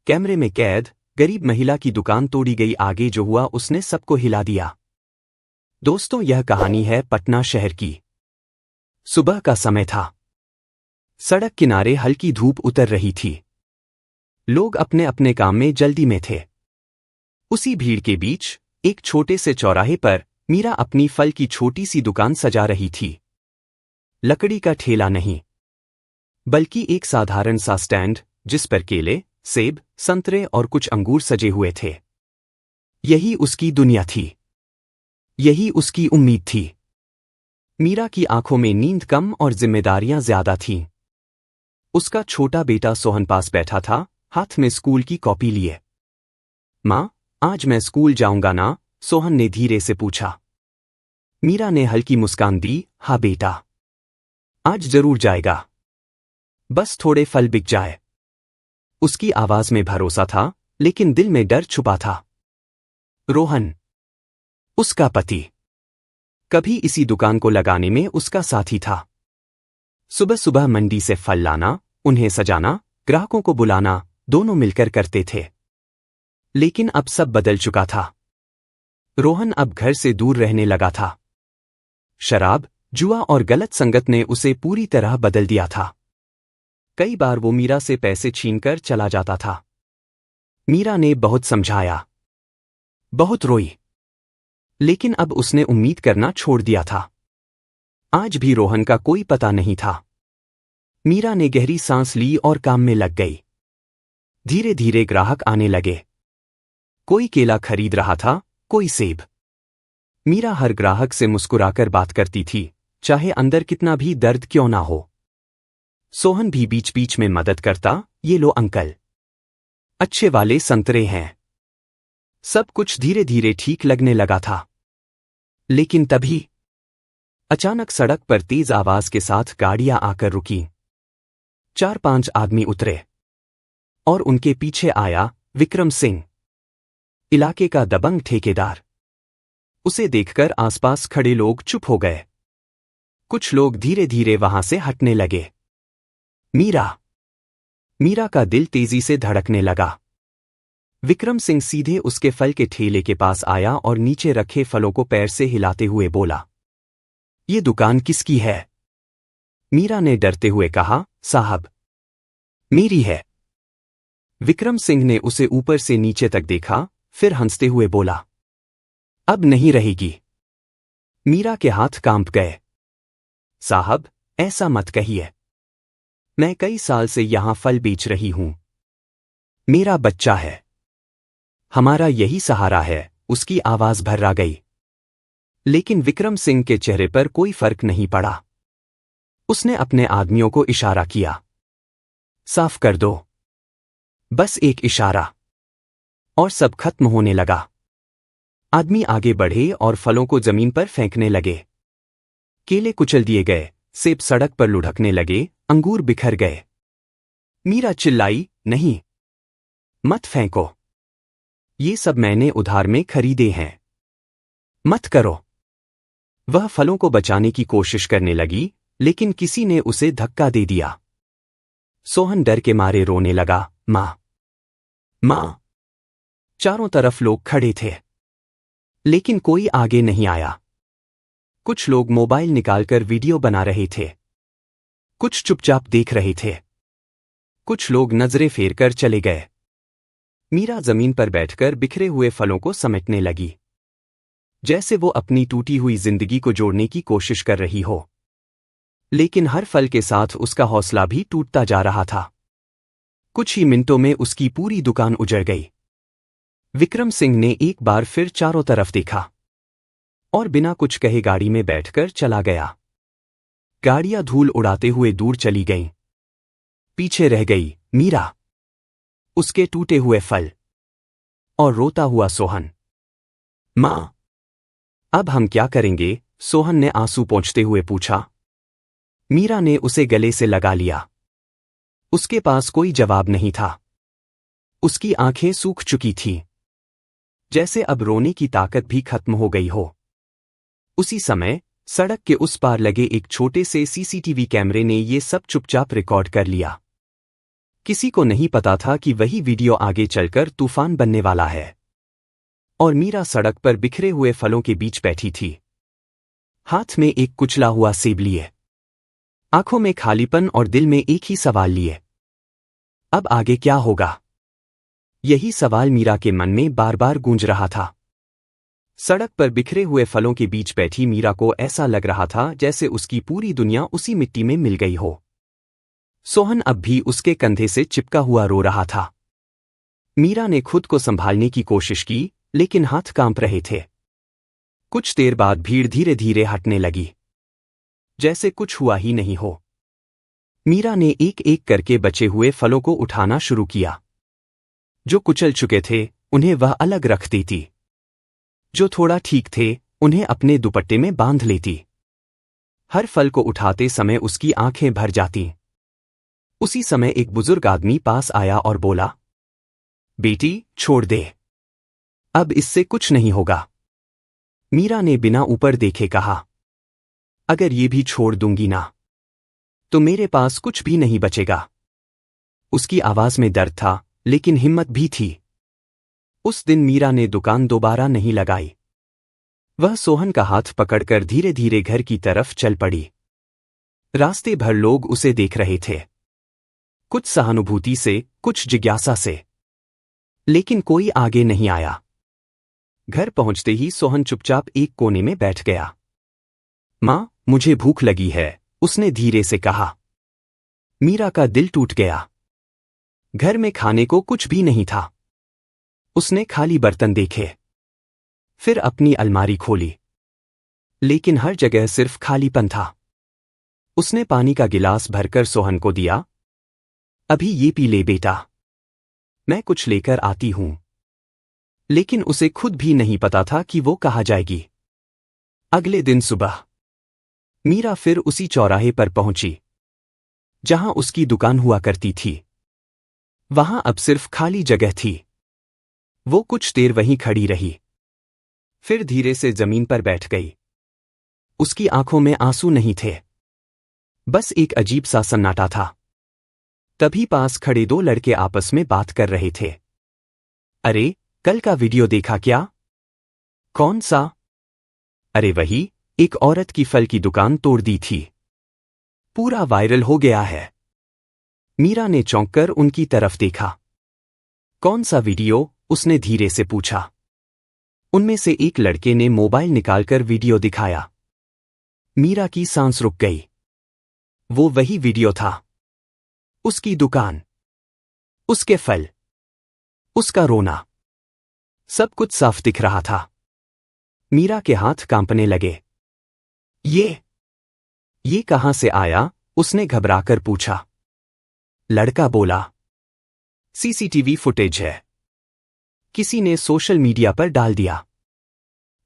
कैमरे में कैद गरीब महिला की दुकान तोड़ी गई। आगे जो हुआ उसने सबको हिला दिया। दोस्तों, यह कहानी है पटना शहर की। सुबह का समय था। सड़क किनारे हल्की धूप उतर रही थी। लोग अपने अपने काम में जल्दी में थे। उसी भीड़ के बीच एक छोटे से चौराहे पर मीरा अपनी फल की छोटी सी दुकान सजा रही थी। लकड़ी का ठेला नहीं, बल्कि एक साधारण सा स्टैंड जिस पर केले, सेब, संतरे और कुछ अंगूर सजे हुए थे। यही उसकी दुनिया थी। यही उसकी उम्मीद थी। मीरा की आंखों में नींद कम और जिम्मेदारियां ज्यादा थीं। उसका छोटा बेटा सोहन पास बैठा था, हाथ में स्कूल की कॉपी लिए। माँ, आज मैं स्कूल जाऊंगा ना? सोहन ने धीरे से पूछा। मीरा ने हल्की मुस्कान दी। हाँ बेटा, आज जरूर जाएगा, बस थोड़े फल बिक जाए। उसकी आवाज में भरोसा था, लेकिन दिल में डर छुपा था। रोहन, उसका पति, कभी इसी दुकान को लगाने में उसका साथी था। सुबह सुबह मंडी से फल लाना, उन्हें सजाना, ग्राहकों को बुलाना, दोनों मिलकर करते थे। लेकिन अब सब बदल चुका था। रोहन अब घर से दूर रहने लगा था। शराब, जुआ और गलत संगत ने उसे पूरी तरह बदल दिया था। कई बार वो मीरा से पैसे छीनकर चला जाता था। मीरा ने बहुत समझाया, बहुत रोई, लेकिन अब उसने उम्मीद करना छोड़ दिया था। आज भी रोहन का कोई पता नहीं था। मीरा ने गहरी सांस ली और काम में लग गई। धीरे धीरे ग्राहक आने लगे। कोई केला खरीद रहा था, कोई सेब। मीरा हर ग्राहक से मुस्कुराकर बात करती थी, चाहे अंदर कितना भी दर्द क्यों ना हो। सोहन भी बीच बीच में मदद करता। ये लो अंकल, अच्छे वाले संतरे हैं। सब कुछ धीरे धीरे ठीक लगने लगा था। लेकिन तभी अचानक सड़क पर तेज आवाज के साथ गाड़ियां आकर रुकी। 4-5 आदमी उतरे और उनके पीछे आया विक्रम सिंह, इलाके का दबंग ठेकेदार। उसे देखकर आसपास खड़े लोग चुप हो गए। कुछ लोग धीरे धीरे वहां से हटने लगे। मीरा का दिल तेजी से धड़कने लगा। विक्रम सिंह सीधे उसके फल के ठेले के पास आया और नीचे रखे फलों को पैर से हिलाते हुए बोला, ये दुकान किसकी है? मीरा ने डरते हुए कहा, साहब, मेरी है। विक्रम सिंह ने उसे ऊपर से नीचे तक देखा, फिर हंसते हुए बोला, अब नहीं रहेगी। मीरा के हाथ कांप गए। साहब, ऐसा मत कहिए। मैं कई साल से यहां फल बेच रही हूं। मेरा बच्चा है, हमारा यही सहारा है। उसकी आवाज भर्रा गई। लेकिन विक्रम सिंह के चेहरे पर कोई फर्क नहीं पड़ा। उसने अपने आदमियों को इशारा किया, साफ कर दो। बस एक इशारा, और सब खत्म होने लगा। आदमी आगे बढ़े और फलों को जमीन पर फेंकने लगे। केले कुचल दिए गए, सेब सड़क पर लुढ़कने लगे, अंगूर बिखर गए। मीरा चिल्लाई, नहीं, मत फेंको। ये सब मैंने उधार में खरीदे हैं, मत करो। वह फलों को बचाने की कोशिश करने लगी, लेकिन किसी ने उसे धक्का दे दिया। सोहन डर के मारे रोने लगा, माँ, माँ। चारों तरफ लोग खड़े थे, लेकिन कोई आगे नहीं आया। कुछ लोग मोबाइल निकालकर वीडियो बना रहे थे, कुछ चुपचाप देख रहे थे, कुछ लोग नजरें फेरकर चले गए। मीरा जमीन पर बैठकर बिखरे हुए फलों को समेटने लगी, जैसे वो अपनी टूटी हुई जिंदगी को जोड़ने की कोशिश कर रही हो। लेकिन हर फल के साथ उसका हौसला भी टूटता जा रहा था। कुछ ही मिनटों में उसकी पूरी दुकान उजड़ गई। विक्रम सिंह ने एक बार फिर चारों तरफ देखा और बिना कुछ कहे गाड़ी में बैठकर चला गया। गाड़ियां धूल उड़ाते हुए दूर चली गईं। पीछे रह गई मीरा, उसके टूटे हुए फल और रोता हुआ सोहन। माँ, अब हम क्या करेंगे? सोहन ने आंसू पोंछते हुए पूछा। मीरा ने उसे गले से लगा लिया। उसके पास कोई जवाब नहीं था। उसकी आंखें सूख चुकी थीं, जैसे अब रोने की ताकत भी खत्म हो गई हो। उसी समय सड़क के उस पार लगे एक छोटे से सीसीटीवी कैमरे ने ये सब चुपचाप रिकॉर्ड कर लिया। किसी को नहीं पता था कि वही वीडियो आगे चलकर तूफान बनने वाला है। और मीरा सड़क पर बिखरे हुए फलों के बीच बैठी थी, हाथ में एक कुचला हुआ सेब लिए, आंखों में खालीपन और दिल में एक ही सवाल लिए, अब आगे क्या होगा? यही सवाल मीरा के मन में बार बार गूंज रहा था। सड़क पर बिखरे हुए फलों के बीच बैठी मीरा को ऐसा लग रहा था जैसे उसकी पूरी दुनिया उसी मिट्टी में मिल गई हो। सोहन अब भी उसके कंधे से चिपका हुआ रो रहा था। मीरा ने खुद को संभालने की कोशिश की, लेकिन हाथ कांप रहे थे। कुछ देर बाद भीड़ धीरे धीरे हटने लगी, जैसे कुछ हुआ ही नहीं हो। मीरा ने एक एक करके बचे हुए फलों को उठाना शुरू किया। जो कुचल चुके थे उन्हें वह अलग रख देती, जो थोड़ा ठीक थे उन्हें अपने दुपट्टे में बांध लेती। हर फल को उठाते समय उसकी आंखें भर जातीं। उसी समय एक बुजुर्ग आदमी पास आया और बोला, बेटी छोड़ दे, अब इससे कुछ नहीं होगा। मीरा ने बिना ऊपर देखे कहा, अगर ये भी छोड़ दूंगी ना तो मेरे पास कुछ भी नहीं बचेगा। उसकी आवाज में दर्द था, लेकिन हिम्मत भी थी। उस दिन मीरा ने दुकान दोबारा नहीं लगाई। वह सोहन का हाथ पकड़कर धीरे धीरे घर की तरफ चल पड़ी। रास्ते भर लोग उसे देख रहे थे, कुछ सहानुभूति से, कुछ जिज्ञासा से, लेकिन कोई आगे नहीं आया। घर पहुंचते ही सोहन चुपचाप एक कोने में बैठ गया। मां, मुझे भूख लगी है, उसने धीरे से कहा। मीरा का दिल टूट गया। घर में खाने को कुछ भी नहीं था। उसने खाली बर्तन देखे, फिर अपनी अलमारी खोली, लेकिन हर जगह सिर्फ खालीपन था। उसने पानी का गिलास भरकर सोहन को दिया। अभी ये पी ले बेटा, मैं कुछ लेकर आती हूं। लेकिन उसे खुद भी नहीं पता था कि वो कहाँ जाएगी। अगले दिन सुबह मीरा फिर उसी चौराहे पर पहुंची जहां उसकी दुकान हुआ करती थी। वहां अब सिर्फ खाली जगह थी। वो कुछ देर वहीं खड़ी रही, फिर धीरे से जमीन पर बैठ गई। उसकी आंखों में आंसू नहीं थे, बस एक अजीब सा सन्नाटा था। तभी पास खड़े दो लड़के आपस में बात कर रहे थे। अरे, कल का वीडियो देखा क्या? कौन सा? अरे वही, एक औरत की फल की दुकान तोड़ दी थी, पूरा वायरल हो गया है। मीरा ने चौंककर उनकी तरफ देखा। कौन सा वीडियो? उसने धीरे से पूछा। उनमें से एक लड़के ने मोबाइल निकालकर वीडियो दिखाया। मीरा की सांस रुक गई। वो वही वीडियो था। उसकी दुकान, उसके फल, उसका रोना, सब कुछ साफ दिख रहा था। मीरा के हाथ कांपने लगे। ये कहां से आया? उसने घबराकर पूछा। लड़का बोला, सीसीटीवी फुटेज है, किसी ने सोशल मीडिया पर डाल दिया,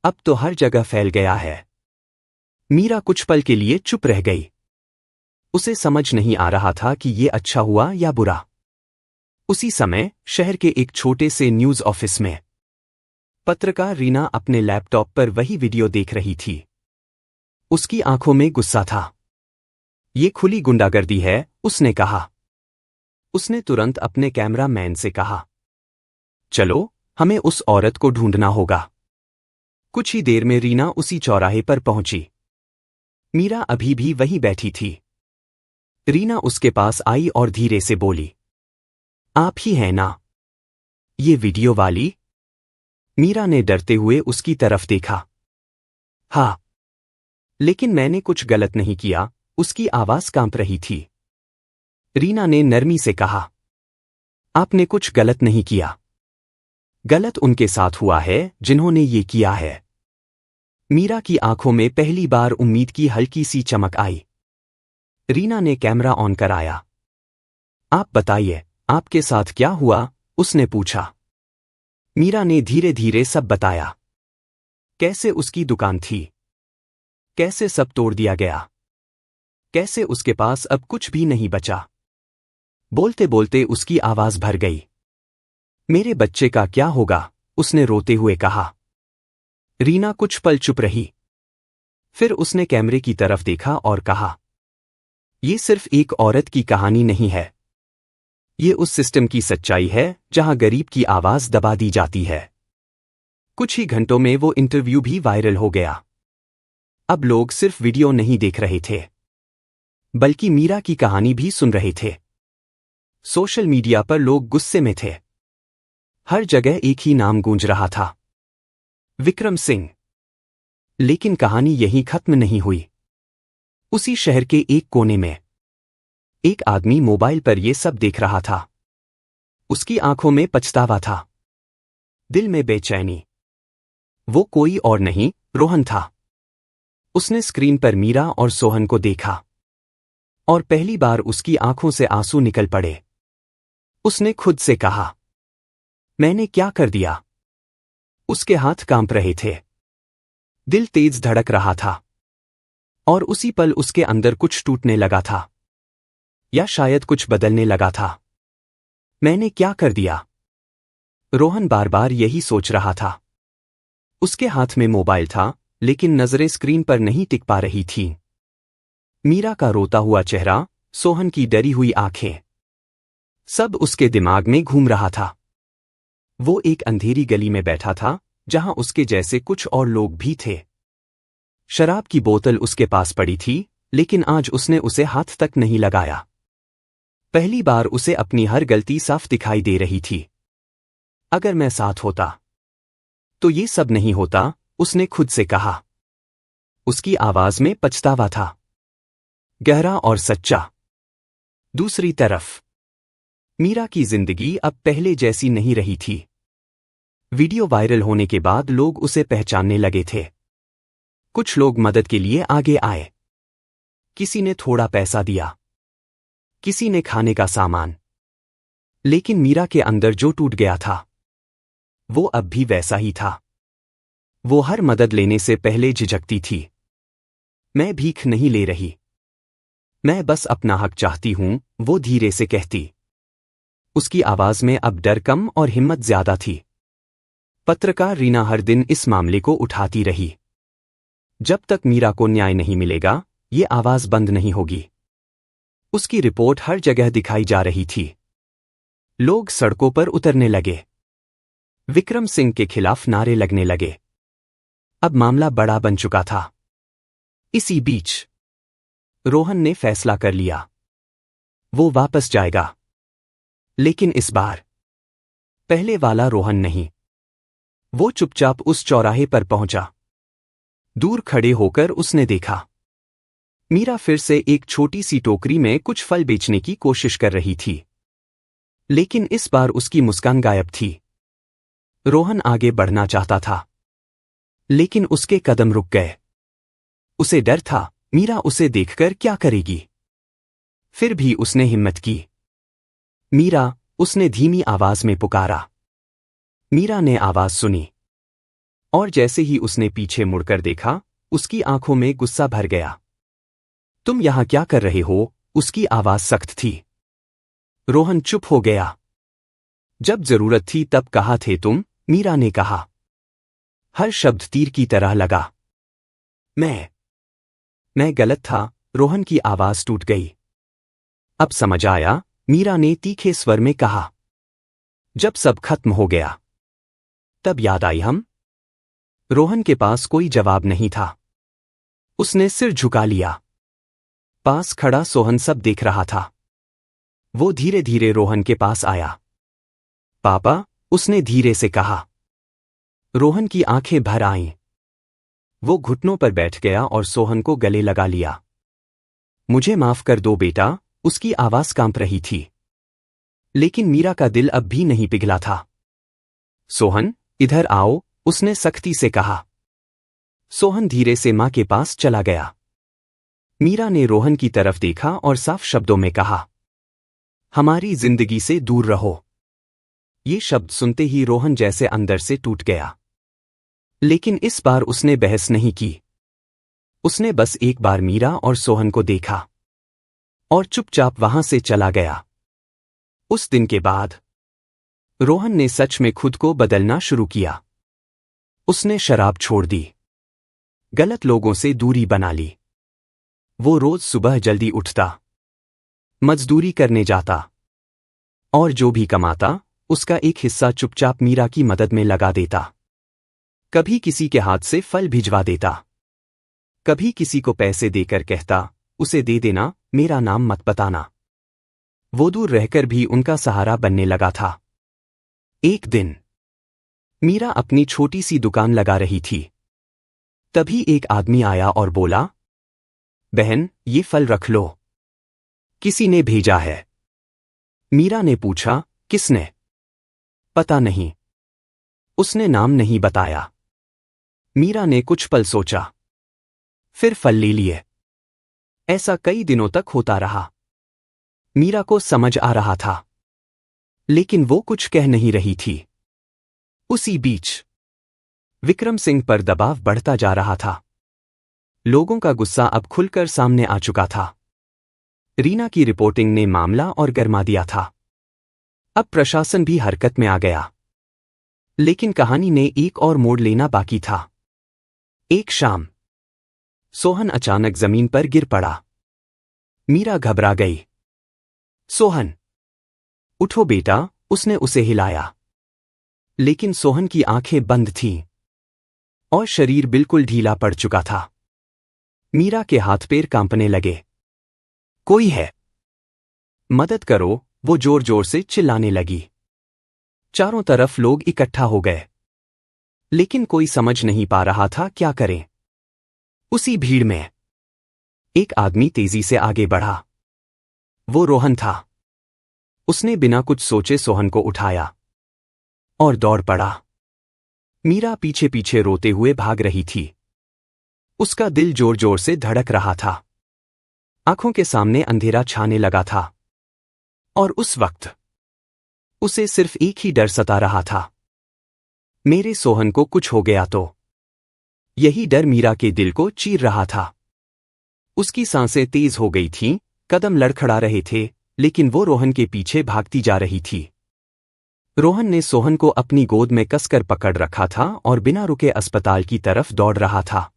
अब तो हर जगह फैल गया है। मीरा कुछ पल के लिए चुप रह गई। उसे समझ नहीं आ रहा था कि ये अच्छा हुआ या बुरा। उसी समय शहर के एक छोटे से न्यूज ऑफिस में पत्रकार रीना अपने लैपटॉप पर वही वीडियो देख रही थी। उसकी आंखों में गुस्सा था। ये खुली गुंडागर्दी है, उसने कहा। उसने तुरंत अपने कैमरामैन से कहा, चलो, हमें उस औरत को ढूंढना होगा। कुछ ही देर में रीना उसी चौराहे पर पहुंची। मीरा अभी भी वहीं बैठी थी। रीना उसके पास आई और धीरे से बोली, आप ही हैं ना ये वीडियो वाली? मीरा ने डरते हुए उसकी तरफ देखा। हाँ, लेकिन मैंने कुछ गलत नहीं किया, उसकी आवाज कांप रही थी। रीना ने नरमी से कहा, आपने कुछ गलत नहीं किया। गलत उनके साथ हुआ है जिन्होंने ये किया है। मीरा की आंखों में पहली बार उम्मीद की हल्की सी चमक आई। रीना ने कैमरा ऑन कराया। आप बताइए, आपके साथ क्या हुआ? उसने पूछा। मीरा ने धीरे धीरे सब बताया। कैसे उसकी दुकान थी, कैसे सब तोड़ दिया गया, कैसे उसके पास अब कुछ भी नहीं बचा। बोलते बोलते उसकी आवाज भर गई। मेरे बच्चे का क्या होगा? उसने रोते हुए कहा। रीना कुछ पल चुप रही, फिर उसने कैमरे की तरफ देखा और कहा, ये सिर्फ एक औरत की कहानी नहीं है, ये उस सिस्टम की सच्चाई है जहां गरीब की आवाज दबा दी जाती है। कुछ ही घंटों में वो इंटरव्यू भी वायरल हो गया। अब लोग सिर्फ वीडियो नहीं देख रहे थे, बल्कि मीरा की कहानी भी सुन रहे थे। सोशल मीडिया पर लोग गुस्से में थे। हर जगह एक ही नाम गूंज रहा था, विक्रम सिंह। लेकिन कहानी यहीं खत्म नहीं हुई। उसी शहर के एक कोने में एक आदमी मोबाइल पर यह सब देख रहा था। उसकी आंखों में पछतावा था, दिल में बेचैनी। वो कोई और नहीं, रोहन था। उसने स्क्रीन पर मीरा और सोहन को देखा और पहली बार उसकी आंखों से आंसू निकल पड़े। उसने खुद से कहा, मैंने क्या कर दिया? उसके हाथ कांप रहे थे, दिल तेज धड़क रहा था और उसी पल उसके अंदर कुछ टूटने लगा था, या शायद कुछ बदलने लगा था। मैंने क्या कर दिया? रोहन बार बार यही सोच रहा था। उसके हाथ में मोबाइल था, लेकिन नजरें स्क्रीन पर नहीं टिक पा रही थीं। मीरा का रोता हुआ चेहरा, सोहन की डरी हुई आंखें, सब उसके दिमाग में घूम रहा था। वो एक अंधेरी गली में बैठा था, जहां उसके जैसे कुछ और लोग भी थे। शराब की बोतल उसके पास पड़ी थी, लेकिन आज उसने उसे हाथ तक नहीं लगाया। पहली बार उसे अपनी हर गलती साफ दिखाई दे रही थी। अगर मैं साथ होता तो ये सब नहीं होता, उसने खुद से कहा। उसकी आवाज में पछतावा था, गहरा और सच्चा। दूसरी तरफ मीरा की जिंदगी अब पहले जैसी नहीं रही थी। वीडियो वायरल होने के बाद लोग उसे पहचानने लगे थे। कुछ लोग मदद के लिए आगे आए। किसी ने थोड़ा पैसा दिया, किसी ने खाने का सामान। लेकिन मीरा के अंदर जो टूट गया था, वो अब भी वैसा ही था। वो हर मदद लेने से पहले झिझकती थी। मैं भीख नहीं ले रही, मैं बस अपना हक चाहती हूं, वो धीरे से कहती। उसकी आवाज में अब डर कम और हिम्मत ज्यादा थी। पत्रकार रीना हर दिन इस मामले को उठाती रही। जब तक मीरा को न्याय नहीं मिलेगा, ये आवाज बंद नहीं होगी। उसकी रिपोर्ट हर जगह दिखाई जा रही थी। लोग सड़कों पर उतरने लगे, विक्रम सिंह के खिलाफ नारे लगने लगे। अब मामला बड़ा बन चुका था। इसी बीच रोहन ने फैसला कर लिया, वो वापस जाएगा। लेकिन इस बार पहले वाला रोहन नहीं। वो चुपचाप उस चौराहे पर पहुंचा। दूर खड़े होकर उसने देखा, मीरा फिर से एक छोटी सी टोकरी में कुछ फल बेचने की कोशिश कर रही थी। लेकिन इस बार उसकी मुस्कान गायब थी। रोहन आगे बढ़ना चाहता था, लेकिन उसके कदम रुक गए। उसे डर था, मीरा उसे देखकर क्या करेगी। फिर भी उसने हिम्मत की। मीरा, उसने धीमी आवाज में पुकारा। मीरा ने आवाज सुनी, और जैसे ही उसने पीछे मुड़कर देखा, उसकी आंखों में गुस्सा भर गया। तुम यहां क्या कर रहे हो? उसकी आवाज सख्त थी। रोहन चुप हो गया। जब जरूरत थी तब कहा थे तुम? मीरा ने कहा। हर शब्द तीर की तरह लगा। मैं गलत था। रोहन की आवाज टूट गई। अब समझ आया, मीरा ने तीखे स्वर में कहा। जब सब खत्म हो गया, तब याद आई हम। रोहन के पास कोई जवाब नहीं था। उसने सिर झुका लिया। पास खड़ा सोहन सब देख रहा था। वो धीरे धीरे रोहन के पास आया। पापा, उसने धीरे से कहा। रोहन की आंखें भर आईं। वो घुटनों पर बैठ गया और सोहन को गले लगा लिया। मुझे माफ कर दो बेटा, उसकी आवाज कांप रही थी। लेकिन मीरा का दिल अब भी नहीं पिघला था। सोहन, इधर आओ, उसने सख्ती से कहा। सोहन धीरे से मां के पास चला गया। मीरा ने रोहन की तरफ देखा और साफ शब्दों में कहा, हमारी जिंदगी से दूर रहो। ये शब्द सुनते ही रोहन जैसे अंदर से टूट गया। लेकिन इस बार उसने बहस नहीं की। उसने बस एक बार मीरा और सोहन को देखा और चुपचाप वहां से चला गया। उस दिन के बाद रोहन ने सच में खुद को बदलना शुरू किया। उसने शराब छोड़ दी, गलत लोगों से दूरी बना ली। वो रोज सुबह जल्दी उठता, मजदूरी करने जाता और जो भी कमाता उसका एक हिस्सा चुपचाप मीरा की मदद में लगा देता। कभी किसी के हाथ से फल भिजवा देता, कभी किसी को पैसे देकर कहता, उसे दे देना, मेरा नाम मत बताना। वो दूर रहकर भी उनका सहारा बनने लगा था। एक दिन मीरा अपनी छोटी सी दुकान लगा रही थी। तभी एक आदमी आया और बोला, बहन, ये फल रख लो, किसी ने भेजा है। मीरा ने पूछा, किसने? पता नहीं, उसने नाम नहीं बताया। मीरा ने कुछ पल सोचा, फिर फल ले लिए। ऐसा कई दिनों तक होता रहा। मीरा को समझ आ रहा था, लेकिन वो कुछ कह नहीं रही थी। उसी बीच विक्रम सिंह पर दबाव बढ़ता जा रहा था। लोगों का गुस्सा अब खुलकर सामने आ चुका था। रीना की रिपोर्टिंग ने मामला और गरमा दिया था। अब प्रशासन भी हरकत में आ गया। लेकिन कहानी ने एक और मोड़ लेना बाकी था। एक शाम सोहन अचानक जमीन पर गिर पड़ा। मीरा घबरा गई। सोहन, उठो बेटा, उसने उसे हिलाया। लेकिन सोहन की आंखें बंद थीं और शरीर बिल्कुल ढीला पड़ चुका था। मीरा के हाथ पैर कांपने लगे। कोई है, मदद करो, वो जोर जोर से चिल्लाने लगी। चारों तरफ लोग इकट्ठा हो गए, लेकिन कोई समझ नहीं पा रहा था क्या करें। उसी भीड़ में एक आदमी तेजी से आगे बढ़ा। वो रोहन था। उसने बिना कुछ सोचे सोहन को उठाया और दौड़ पड़ा। मीरा पीछे पीछे रोते हुए भाग रही थी। उसका दिल जोर जोर से धड़क रहा था। आंखों के सामने अंधेरा छाने लगा था। और उस वक्त उसे सिर्फ एक ही डर सता रहा था, मेरे सोहन को कुछ हो गया तो। यही डर मीरा के दिल को चीर रहा था। उसकी सांसें तेज हो गई थीं, कदम लड़खड़ा रहे थे, लेकिन वो रोहन के पीछे भागती जा रही थी। रोहन ने सोहन को अपनी गोद में कसकर पकड़ रखा था और बिना रुके अस्पताल की तरफ दौड़ रहा था।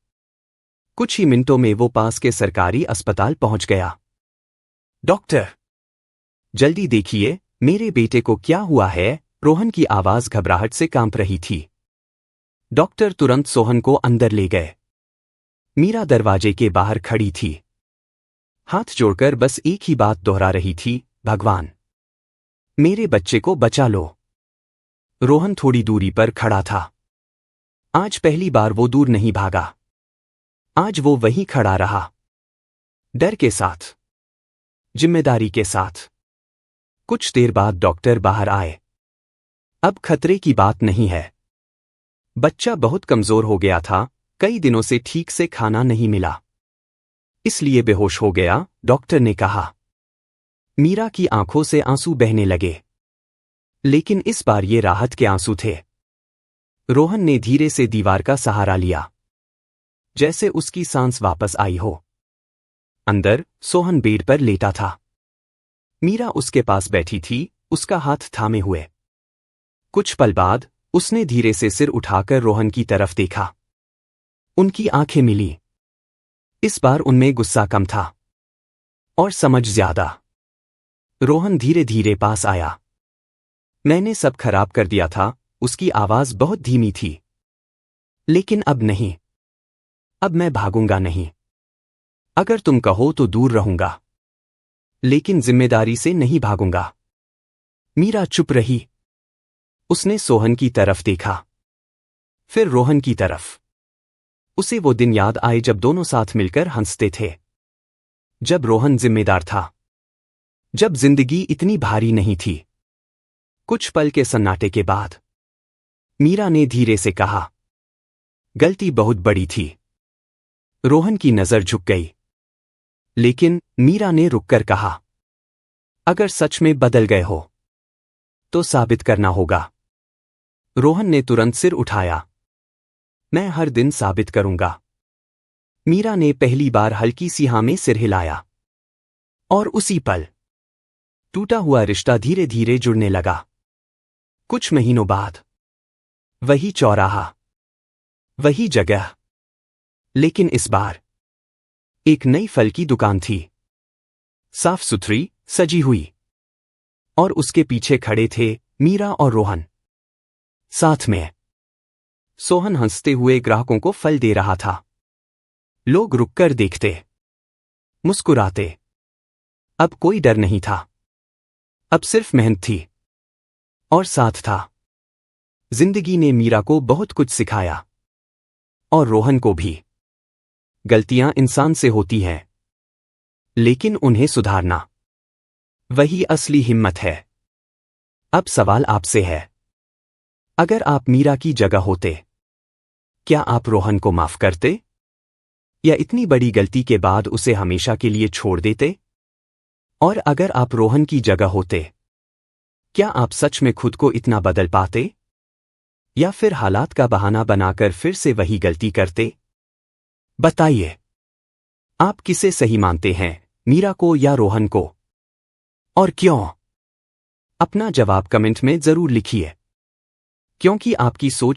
कुछ ही मिनटों में वो पास के सरकारी अस्पताल पहुंच गया। डॉक्टर, जल्दी देखिए, मेरे बेटे को क्या हुआ है? रोहन की आवाज घबराहट से कांप रही थी। डॉक्टर तुरंत सोहन को अंदर ले गए। मीरा दरवाजे के बाहर खड़ी थी, हाथ जोड़कर बस एक ही बात दोहरा रही थी, भगवान, मेरे बच्चे को बचा लो। रोहन थोड़ी दूरी पर खड़ा था। आज पहली बार वो दूर नहीं भागा। आज वो वहीं खड़ा रहा, डर के साथ, जिम्मेदारी के साथ। कुछ देर बाद डॉक्टर बाहर आए। अब खतरे की बात नहीं है। बच्चा बहुत कमजोर हो गया था, कई दिनों से ठीक से खाना नहीं मिला, इसलिए बेहोश हो गया, डॉक्टर ने कहा। मीरा की आंखों से आंसू बहने लगे, लेकिन इस बार ये राहत के आंसू थे। रोहन ने धीरे से दीवार का सहारा लिया, जैसे उसकी सांस वापस आई हो। अंदर सोहन बेड पर लेटा था। मीरा उसके पास बैठी थी, उसका हाथ थामे हुए। कुछ पल बाद उसने धीरे से सिर उठाकर रोहन की तरफ देखा। उनकी आंखें मिली। इस बार उनमें गुस्सा कम था और समझ ज्यादा। रोहन धीरे धीरे पास आया। मैंने सब खराब कर दिया था, उसकी आवाज बहुत धीमी थी। लेकिन अब नहीं। अब मैं भागूंगा नहीं। अगर तुम कहो तो दूर रहूंगा, लेकिन जिम्मेदारी से नहीं भागूंगा। मीरा चुप रही। उसने सोहन की तरफ देखा, फिर रोहन की तरफ। उसे वो दिन याद आए जब दोनों साथ मिलकर हंसते थे, जब रोहन जिम्मेदार था, जब जिंदगी इतनी भारी नहीं थी। कुछ पल के सन्नाटे के बाद मीरा ने धीरे से कहा, गलती बहुत बड़ी थी। रोहन की नजर झुक गई, लेकिन मीरा ने रुककर कहा, अगर सच में बदल गए हो तो साबित करना होगा। रोहन ने तुरंत सिर उठाया, मैं हर दिन साबित करूंगा। मीरा ने पहली बार हल्की सी हाँ में सिर हिलाया, और उसी पल टूटा हुआ रिश्ता धीरे धीरे जुड़ने लगा। कुछ महीनों बाद वही चौराहा, वही जगह, लेकिन इस बार एक नई फल की दुकान थी, साफ सुथरी, सजी हुई। और उसके पीछे खड़े थे मीरा और रोहन। साथ में सोहन हंसते हुए ग्राहकों को फल दे रहा था। लोग रुककर देखते, मुस्कुराते। अब कोई डर नहीं था, अब सिर्फ मेहनत थी और साथ था। जिंदगी ने मीरा को बहुत कुछ सिखाया और रोहन को भी। गलतियां इंसान से होती हैं, लेकिन उन्हें सुधारना वही असली हिम्मत है। अब सवाल आपसे है, अगर आप मीरा की जगह होते, क्या आप रोहन को माफ करते या इतनी बड़ी गलती के बाद उसे हमेशा के लिए छोड़ देते? और अगर आप रोहन की जगह होते, क्या आप सच में खुद को इतना बदल पाते या फिर हालात का बहाना बनाकर फिर से वही गलती करते? बताइए, आप किसे सही मानते हैं, मीरा को या रोहन को, और क्यों? अपना जवाब कमेंट में जरूर लिखिए, क्योंकि आपकी सोच